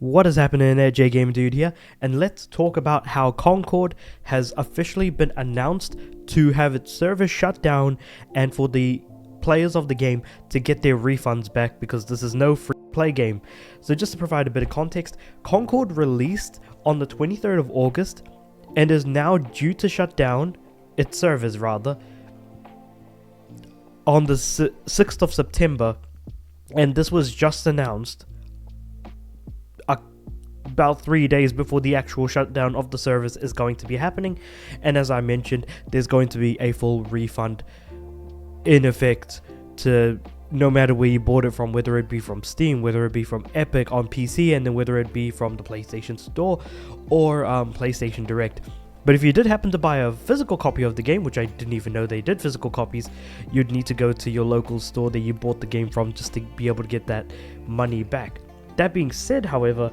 What is happening there, JGamerDude here, and let's talk about how Concord has officially been announced to have its server shut down and for the players of the game to get their refunds back because this is no free play game. So just to provide a bit of context, Concord released on the 23rd of August and is now due to shut down its servers on the 6th of September, and this was just announced about 3 days before the actual shutdown of the service is going to be happening. And as I mentioned, there's going to be a full refund in effect to no matter where you bought it from, whether it be from Steam, whether it be from Epic on PC, and then whether it be from the PlayStation Store or PlayStation Direct. But if you did happen to buy a physical copy of the game, which I didn't even know they did physical copies, you'd need to go to your local store that you bought the game from just to be able to get that money back. That being said, however,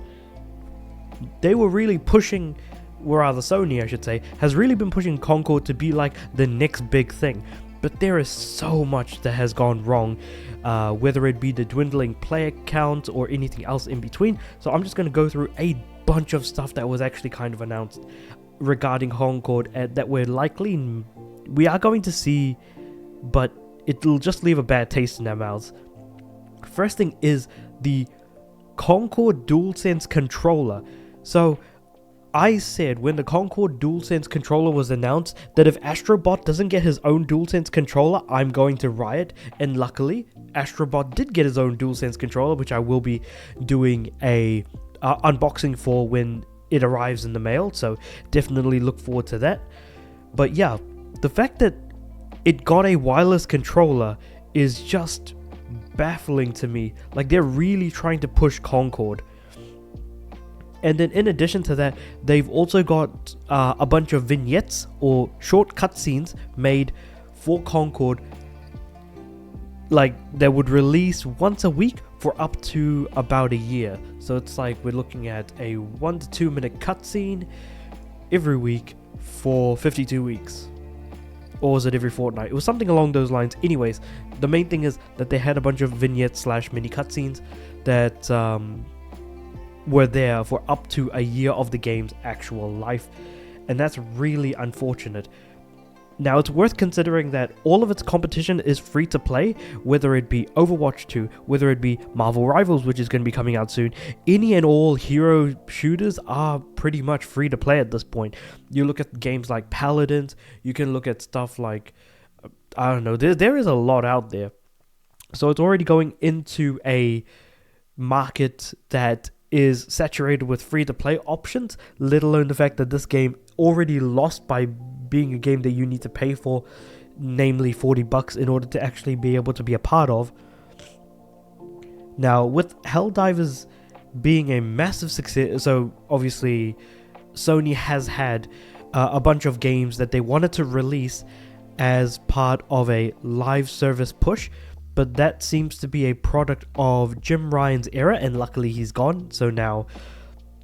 they were really pushing, or rather Sony I should say, has really been pushing Concord to be like the next big thing. But there is so much that has gone wrong, whether it be the dwindling player count or anything else in between. So I'm just going to go through a bunch of stuff that was actually kind of announced regarding Concord that we are going to see, but it'll just leave a bad taste in our mouths. First thing is the Concord DualSense controller. So I said when the Concord DualSense controller was announced that if Astrobot doesn't get his own DualSense controller, I'm going to riot. And luckily, Astrobot did get his own DualSense controller, which I will be doing a unboxing for when it arrives in the mail. So definitely look forward to that. But yeah, the fact that it got a wireless controller is just baffling to me. Like, they're really trying to push Concord. And then in addition to that, they've also got a bunch of vignettes or short cutscenes made for Concord, like that would release once a week for up to about a year. So it's like we're looking at a 1 to 2 minute cutscene every week for 52 weeks. Or was it every fortnight? It was something along those lines. Anyways, the main thing is that they had a bunch of vignettes / mini cutscenes that were there for up to a year of the game's actual life. And that's really unfortunate. Now, it's worth considering that all of its competition is free to play, whether it be Overwatch 2, whether it be Marvel Rivals, which is going to be coming out soon. Any and all hero shooters are pretty much free to play at this point. You look at games like Paladins, you can look at stuff like, I don't know, there is a lot out there. So it's already going into a market that is saturated with free to play options, let alone the fact that this game already lost by being a game that you need to pay for, namely $40 in order to actually be able to be a part of. Now, with Helldivers being a massive success, so obviously Sony has had a bunch of games that they wanted to release as part of a live service push, but that seems to be a product of Jim Ryan's era, and luckily he's gone. So now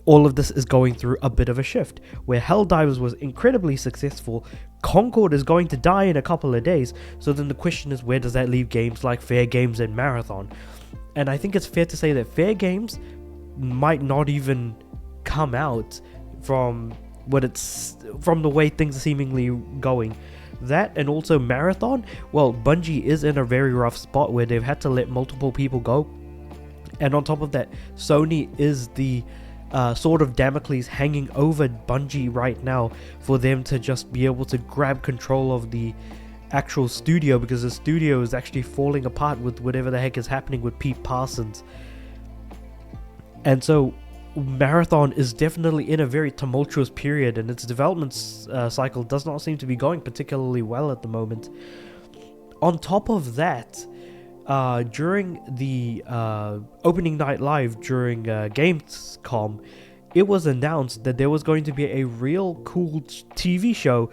all of this is going through a bit of a shift. Where Helldivers was incredibly successful, Concord is going to die in a couple of days. So then the question is, where does that leave games like Fair Games and Marathon? And I think it's fair to say that Fair Games might not even come out from the way things are seemingly going. That and also Marathon, well, Bungie is in a very rough spot where they've had to let multiple people go. And on top of that, Sony is the sword of Damocles hanging over Bungie right now for them to just be able to grab control of the actual studio, because the studio is actually falling apart with whatever the heck is happening with Pete Parsons. And so Marathon is definitely in a very tumultuous period, and its development cycle does not seem to be going particularly well at the moment. On top of that, during the opening night live during Gamescom, it was announced that there was going to be a real cool TV show,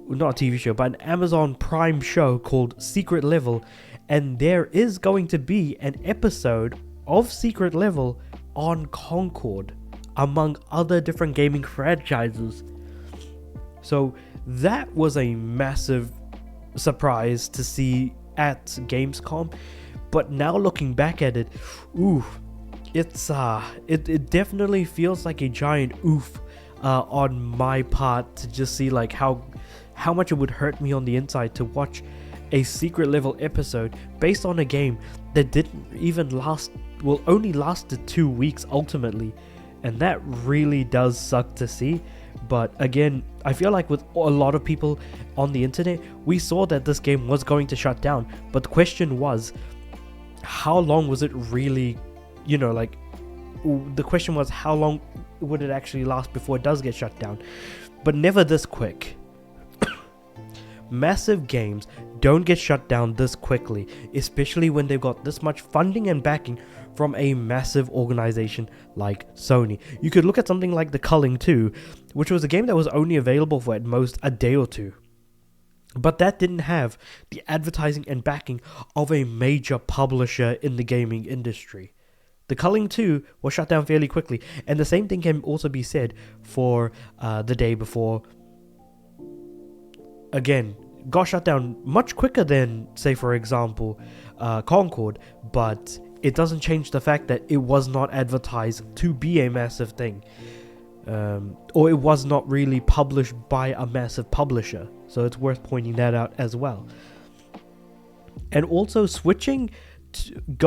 not a TV show, but an Amazon Prime show called Secret Level, and there is going to be an episode of Secret Level on Concord, among other different gaming franchises. So that was a massive surprise to see at Gamescom. But now looking back at it, it definitely feels like a giant oof on my part to just see like how much it would hurt me on the inside to watch a secret level episode based on a game that didn't even last, well, only lasted 2 weeks ultimately, and that really does suck to see. But again, I feel like with a lot of people on the internet, we saw that this game was going to shut down, but the question was, how long was it really, like, the question was how long would it actually last before it does get shut down, but never this quick. Massive games don't get shut down this quickly, especially when they've got this much funding and backing from a massive organization like Sony. You could look at something like The Culling 2, which was a game that was only available for at most a day or two. But that didn't have the advertising and backing of a major publisher in the gaming industry. The Culling 2 was shut down fairly quickly, and the same thing can also be said for The Day Before. Again, got shut down much quicker than, say, for example, Concord, but it doesn't change the fact that it was not advertised to be a massive thing. Or it was not really published by a massive publisher, so it's worth pointing that out as well. And also,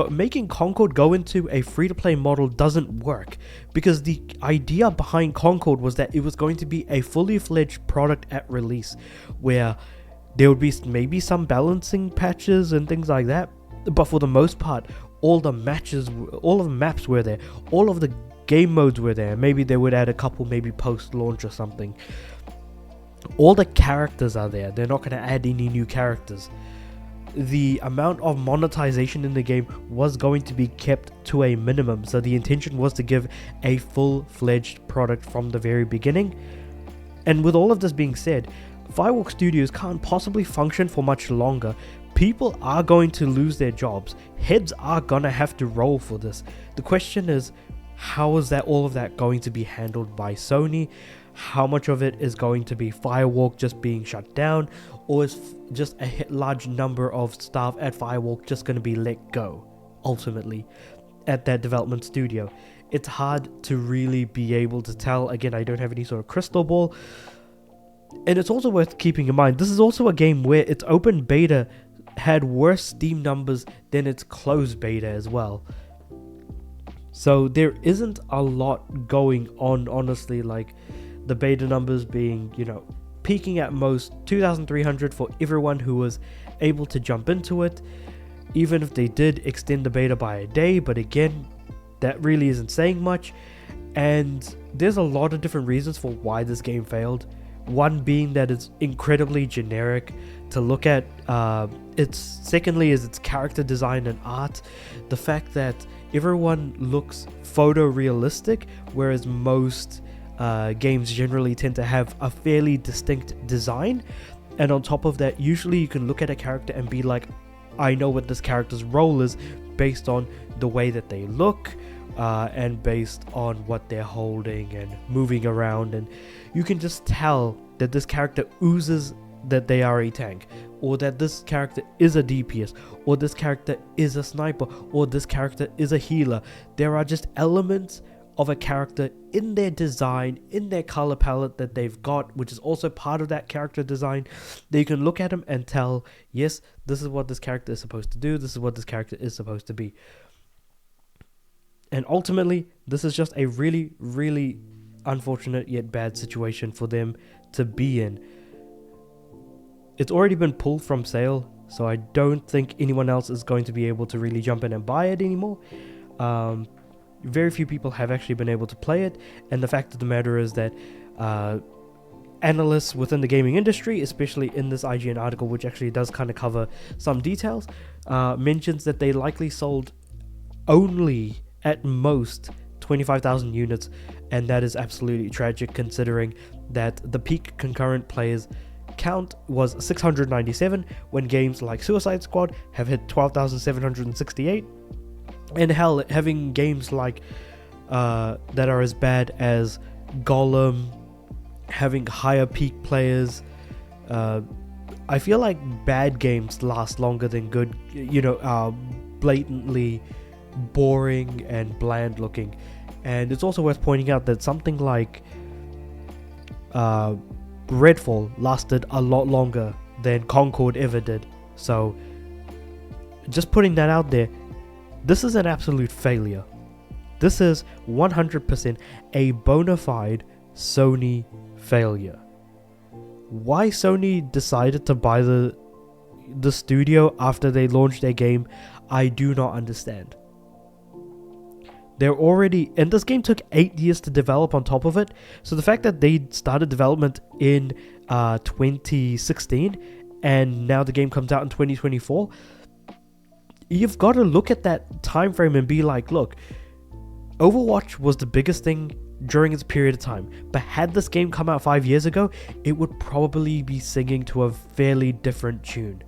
making Concord go into a free-to-play model doesn't work, because the idea behind Concord was that it was going to be a fully fledged product at release, where there would be maybe some balancing patches and things like that, but for the most part, all the maps were there, all of the game modes were there. Maybe they would add a couple maybe post-launch or something. All the characters are there. They're not going to add any new characters. The amount of monetization in the game was going to be kept to a minimum, so the intention was to give a full-fledged product from the very beginning. And with all of this being said, Firewalk Studios can't possibly function for much longer. People are going to lose their jobs. Heads are gonna have to roll for this. The question is, how is all of that going to be handled by Sony? How much of it is going to be Firewalk just being shut down, or is just a large number of staff at Firewalk just going to be let go, ultimately, at that development studio? It's hard to really be able to tell. Again, I don't have any sort of crystal ball. And it's also worth keeping in mind, this is also a game where its open beta had worse Steam numbers than its closed beta as well. So there isn't a lot going on, honestly, like the beta numbers being, peaking at most 2,300 for everyone who was able to jump into it, even if they did extend the beta by a day. But again, that really isn't saying much, and there's a lot of different reasons for why this game failed. One being that it's incredibly generic to look at. Secondly is its character design and art. The fact that everyone looks photorealistic, whereas most games generally tend to have a fairly distinct design. And on top of that, usually you can look at a character and be like, I know what this character's role is based on the way that they look, and based on what they're holding and moving around, and you can just tell that this character oozes that they are a tank, or that this character is a DPS, or this character is a sniper, or this character is a healer. There are just elements of a character in their design, in their color palette that they've got, which is also part of that character design, that you can look at them and tell, yes, this is what this character is supposed to do, this is what this character is supposed to be. And ultimately, this is just a really, really unfortunate yet bad situation for them to be in. It's already been pulled from sale, so I don't think anyone else is going to be able to really jump in and buy it anymore. Very few people have actually been able to play it, and the fact of the matter is that analysts within the gaming industry, especially in this IGN article, which actually does kind of cover some details, mentions that they likely sold only at most 25,000 units, and that is absolutely tragic considering that the peak concurrent players count was 697 when games like Suicide Squad have hit 12,768, and hell, having games like that are as bad as Golem having higher peak players. I feel like bad games last longer than good, blatantly boring and bland looking. And it's also worth pointing out that something like Redfall lasted a lot longer than Concord ever did. So just putting that out there, this is an absolute failure. This is 100% a bona fide Sony failure. Why Sony decided to buy the studio after they launched their game, I do not understand. They're already, and this game took 8 years to develop on top of it, so the fact that they started development in 2016 and now the game comes out in 2024, you've got to look at that time frame and be like, look, Overwatch was the biggest thing during its period of time, but had this game come out 5 years ago, it would probably be singing to a fairly different tune.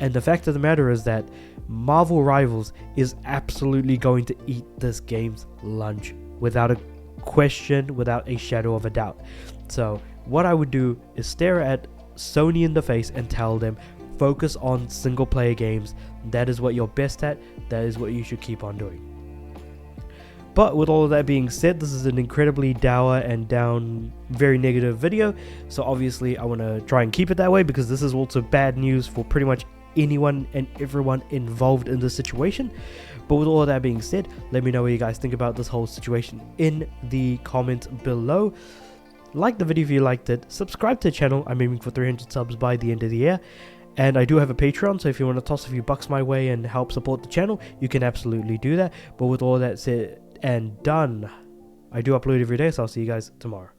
And the fact of the matter is that Marvel Rivals is absolutely going to eat this game's lunch without a question, without a shadow of a doubt. So what I would do is stare at Sony in the face and tell them, focus on single player games. That is what you're best at. That is what you should keep on doing. But with all of that being said, this is an incredibly dour and down, very negative video. So obviously I want to try and keep it that way, because this is also bad news for pretty much anyone and everyone involved in this situation. But with all of that being said, let me know what you guys think about this whole situation in the comments below. Like the video if you liked it. Subscribe to the channel. I'm aiming for 300 subs by the end of the year. And I do have a Patreon, so if you want to toss a few bucks my way and help support the channel, you can absolutely do that. But with all that said and done, I do upload every day, so I'll see you guys tomorrow.